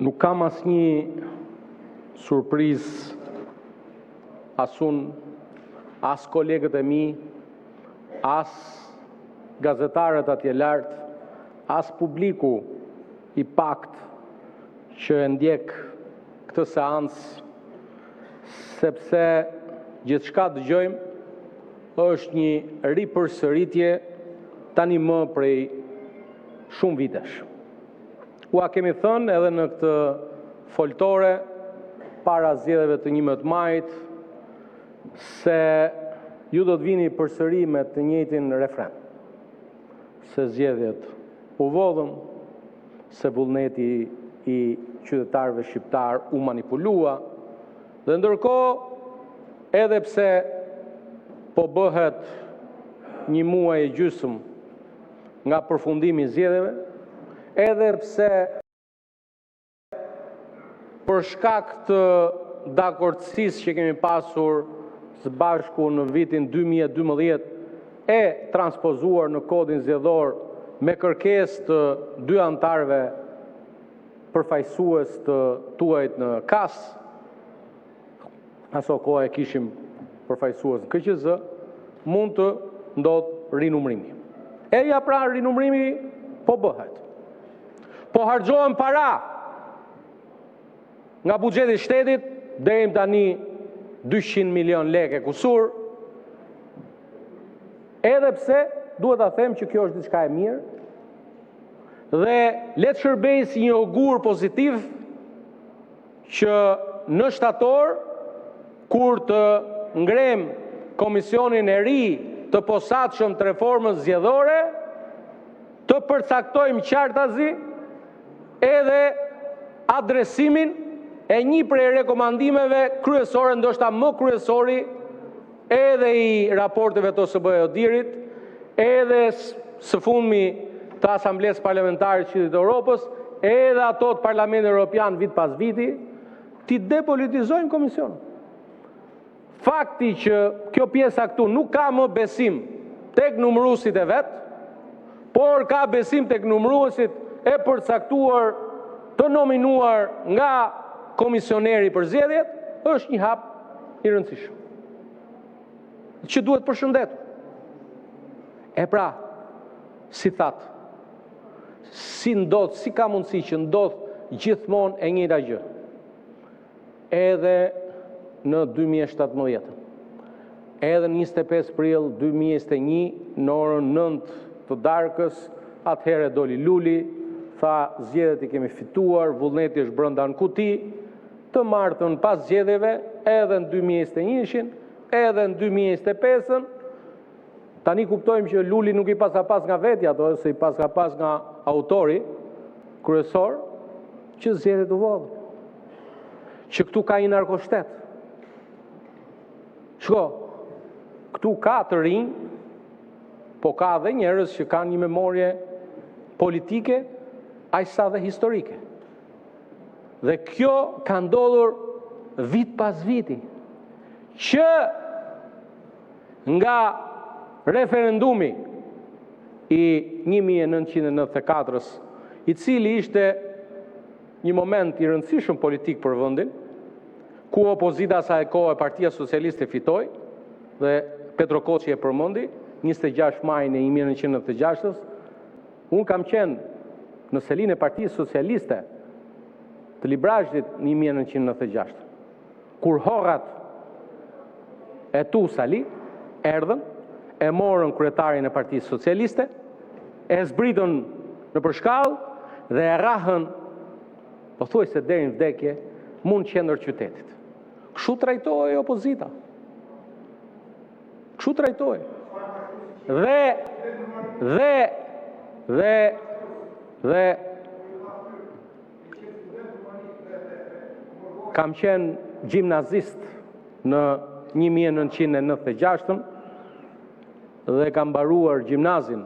Nuk kam asnjë surprizë as unë, as kolegët e mi, as gazetarët atje lart, as publiku i pakt që e ndjek këtë seancë, sepse gjithçka dëgjojmë është një ripërsëritje tani më prej shumë vitesh. Ua kemi thënë edhe në këtë foltore para zgjedhjeve të 11 majit se ju do të vini përsëri me të njëjtin refren. Se zgjedhjet u vodhën, se vullneti i qytetarëve shqiptar u manipulua, dhe ndërkohë edhe pse po bëhet një muaj e gjysmë nga përfundimi i zgjedhjeve, edhe pse për shkak të dakordësisë që kemi pasur së bashku në vitin 2012 e transpozuar në kodin zgjedhor me kërkesë të dy anëtarëve përfaqësues të tuajt në KAS, aso kohë e kishim përfaqësues në KQZ, mund të ndodhë rinumrimi. Ja pra rinumrimi po bëhet. Po harxhohen para nga buxheti i shtetit, deri tani 200 milion lekë kusur, edhe pse duhet ta them që kjo është diçka e mirë dhe le të shërbejë si një augur pozitiv që në shtator, kur të ngrem komisionin e ri të posaçëm të reformës zgjedhore, të përcaktojmë qartazi edhe adresimin e një prej rekomandimeve kryesore, ndoshta më kryesori, edhe i raporteve të OSBE-Odirit, edhe së fundmi të Asamblesë Parlamentare të Qytetit të Evropës, edhe ato të Parlamentit Evropian vit pas viti, ti depolitizojmë komisionin. Fakti që kjo pjesa këtu nuk ka më besim tek numëruesit e vet, por ka besim tek numëruesit e përcaktuar të nominuar nga komisioneri për zgjedhjet, është një hap i rëndësishëm që duhet përshëndetur. E pra, si thatë, si ka mundësi që ndodh gjithmonë e njëjta gjë. Edhe në 2017, edhe në 25 prill 2021, në orën 9 të darkës, atëherë doli Luli, tha zgjedhjet i kemi fituar, vullneti është brenda në kuti, të martën pas zgjedhjeve, edhe në 2021-shin, edhe në 2025-ën, tani kuptojmë që Luli nuk i pas nga vetja ato, se i pas nga autori kryesor, që zgjedhjet u vodhën. Që këtu ka një narkoshtet. Shko, këtu ka të rinj, po ka dhe njerëz që kanë një memorje politike, aqsa dhe historike. Dhe kjo ka ndodhur vit pas viti, që nga referendumi i 1994-s, i cili ishte një moment i rëndësishëm politik për vendin, ku opozita sa e kohë e Partia Socialiste fitoi dhe Petro Koçi e përmendi 26 majin e 1996-s. Unë kam qenë në selin e Partisë Socialiste të Librazhit në 1996, kur horrat e tu Sali erdhën, e morën kryetarin e Partisë Socialiste, e zbritën në përshkallë dhe e rrahën, pothuajse deri në vdekje, mund qendër qytetit. Kështu trajtohej opozita. Kështu trajtohej. Dhe kam qenë gjimnazist në 1996 dhe kam mbaruar gjimnazin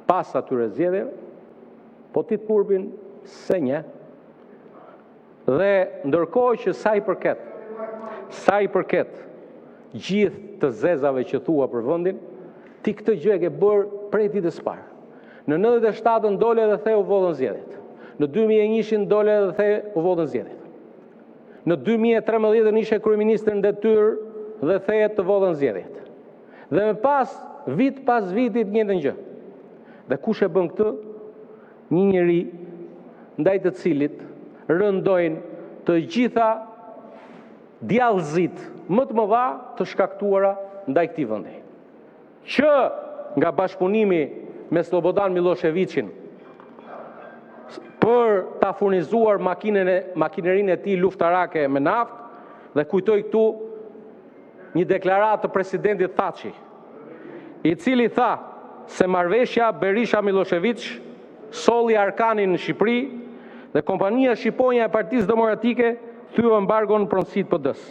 pas atyre zgjedhjeve, po ti të purbin se një. Dhe ndërkohë që sa i përket gjithë të zezave që thua për vendin, ti këtë gjë e ke bërë prej ditës parë. Në 97-ën dole dhe theu vodhën zgjedhjet. Në 2001 dole dhe the u votën zgjedhjet. Në 2013 ishe kryeministër në detyrë dhe the të votën zgjedhjet. Dhe me pas, vit pas vitit njëjtën gjë. Dhe kush e bën këtë? Një njeri ndaj të cilit rëndojnë të gjitha djallëzit më të mëdha të shkaktuara ndaj këtij vendi. Që nga bashkëpunimi me Slobodan Miloševićin për ta furnizuar makinerinë e tij luftarake me naftë, dhe kujtoj këtu një deklaratë të presidentit Thaçi, i cili tha se marrëveshja Berisha-Milošević solli Arkanin në Shqipëri dhe kompania Shqiponja e Partisë Demokratike thyu embargon në pronësitë PD-s.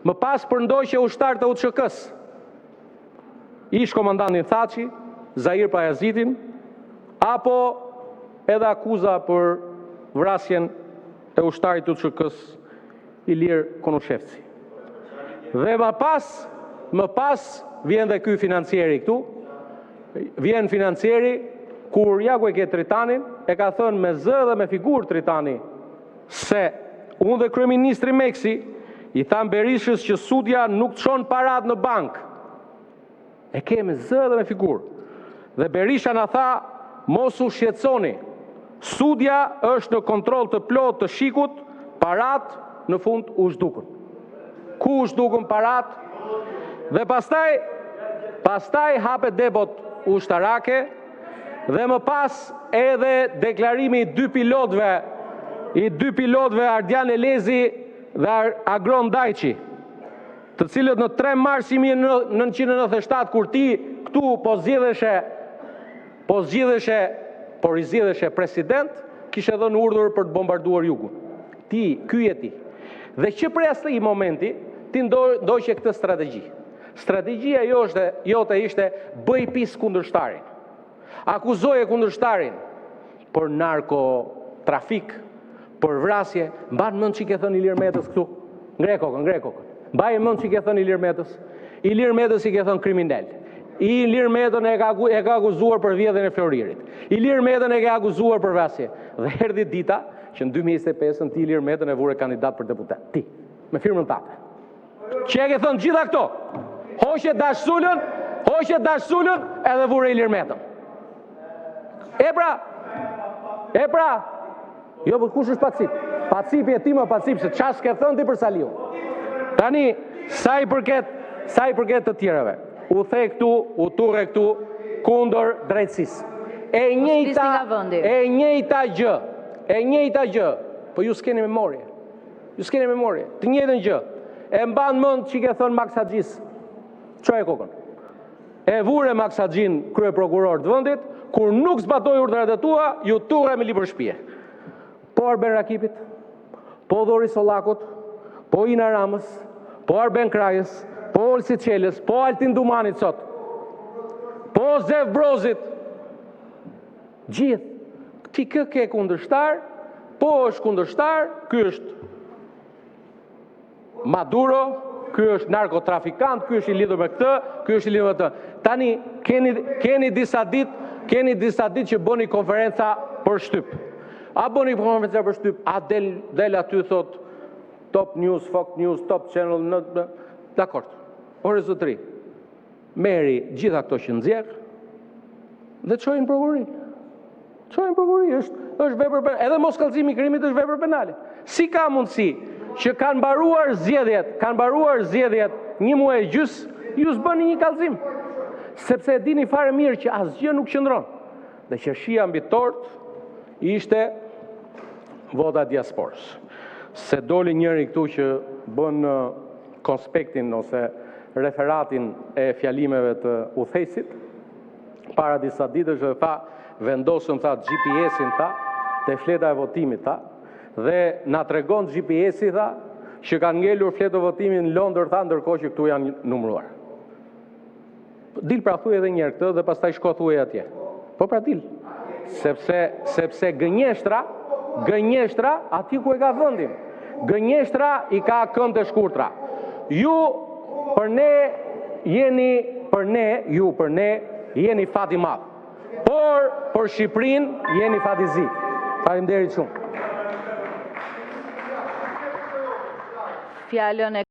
Më pas përndoqje ushtar të UÇK-s, ish komandantin Thaçi, Zahir Pajazitin, apo edhe akuza për vrasjen e ushtarit të UÇK-s Ilir Konushevci. Dhe më pas vjen dhe ky financieri këtu, vjen financieri kur ja ku e ke Tritanin, e ka thënë me zë dhe me figurë Tritani se unë dhe kryeministri Meksi i tham Berishës që Sudja nuk çon parat në bank. E ke me zë dhe me figurë. Dhe Berisha na tha, mos u shqetësoni. Sudja është në kontroll të plot të shikut, parat në fund u zhdukën. Ku u zhdukën parat? Dhe pastaj hapet depot ushtarake dhe më pas edhe deklarimi i dy pilotëve Ardian Elezi dhe Agron Dajqi, të cilët në 3 mars 1997 kur ti këtu po rizjedheshe president, kishe dhënë urdhër për të bombarduar jugun. Ky je ti. Dhe që prej asaj momenti ti ndoqe këtë strategji. Strategjia jote ishte bëj pis kundërshtarin. Akuzoje kundërshtarin për narkotrafik, për vrasje. Mban mend çike thënë Ilir Metës këtu. Ngre kokën. Mbaj mend çike thënë Ilir Metës. Ilir Metës i ke thënë kriminal. Ilir Metën e ka akuzuar për vjedhjen e Floririt. Ilir Metën e ka akuzuar për vrasje. Dhe erdhi dita që në 2025 ti Ilir Metën e vure kandidat për deputet. Ti, me firmën tate. Që e ke thënë gjitha këto. Hoqe dashsulën edhe vure Ilir Metën. E pra, jo, për kush është Pacip? Pacipi e ti më Pacip, se qas ke thënë ti për Saliu. Tani, sa i përket të tjereve, u the këtu, u turre këtu, kundër drejtësisë. E njëjta gjë, po ju s'keni memorie. Të njëjtën gjë. E mban mend që ke thënë Maks Haxhis. Çoj kokën. E vure Maks Haxhin krye prokuror të vendit, kur nuk zbatoi urdhrat e tua, ju turre me libër shtëpie. Po Arben Rakipit, po Dori Sollakut, po Ina Ramës, po Arben Krajës, po Olsi Çelës, po Altin Dumanit sot, po Zev Brozit. Gjithë. Ti kë ke kundërshtar, po është kundërshtar, ky është Maduro, ky është narkotrafikant, ky është i lidhur me këtë, ky është i lidhur me këtë. Tani keni disa ditë që bëni konferenca për shtyp. A bëni konferenca për shtyp, a del aty thot Top News, Fox News, Top Channel, dakord. Ore zotëri, merri gjitha këto që nxjerr dhe çojnë prokurori. Është vepër penale. Edhe mos kallëzimi i krimit është vepër penale. Si ka mundësi që kanë mbaruar zgjedhjet 1 muaj e gjys, ju s'bëni një kallëzim? Sepse e dini fare mirë që asgjë nuk qëndron. Dhe qershia mbi tort ishte vota diasporës. Se doli njëri këtu që bën konspektin ose referatin e fjalimeve të udhëheqësit para disa ditësh dhe tha, vendosëm tha GPS-in tha, te fleta e votimit tha, dhe na tregon GPS-i tha, që kanë ngelur fletë e votimin në Londër tha, ndërkohë që këtu janë numëruar. Dil pra thuaj edhe njerë këtë dhe pastaj shko thuaj atje. Po pra dil. Sepse gënjeshtra aty ku e ka vendin. Gënjeshtra i ka këmbë të shkurtra. Ju për ne jeni fat i madh. Por për Shqipërinë jeni fat i zi. Faleminderit shumë. Fjalën e